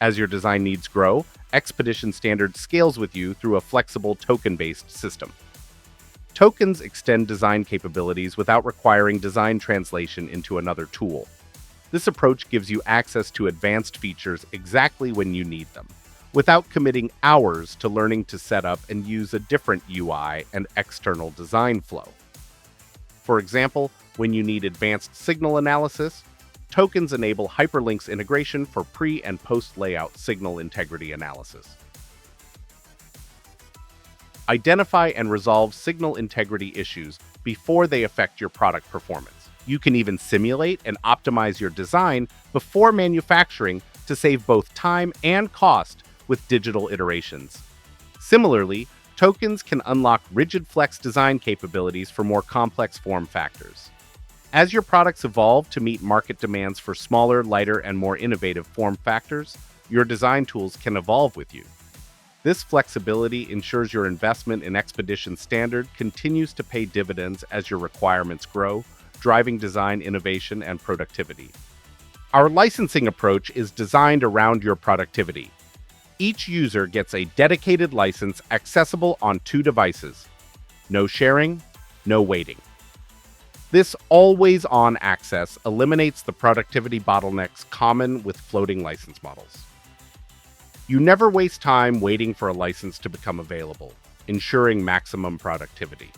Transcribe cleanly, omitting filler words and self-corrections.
As your design needs grow, Expedition Standard scales with you through a flexible token-based system. Tokens extend design capabilities without requiring design translation into another tool. This approach gives you access to advanced features exactly when you need them, without committing hours to learning to set up and use a different UI and external design flow. For example, when you need advanced signal analysis, tokens enable hyperlinks integration for pre- and post-layout signal integrity analysis. Identify and resolve signal integrity issues before they affect your product performance. You can even simulate and optimize your design before manufacturing to save both time and cost with digital iterations. Similarly, tokens can unlock rigid flex design capabilities for more complex form factors. As your products evolve to meet market demands for smaller, lighter, and more innovative form factors, your design tools can evolve with you. This flexibility ensures your investment in Expedition Standard continues to pay dividends as your requirements grow, driving design innovation and productivity. Our licensing approach is designed around your productivity. Each user gets a dedicated license accessible on 2 devices. No sharing, no waiting. This always-on access eliminates the productivity bottlenecks common with floating license models. You never waste time waiting for a license to become available, ensuring maximum productivity.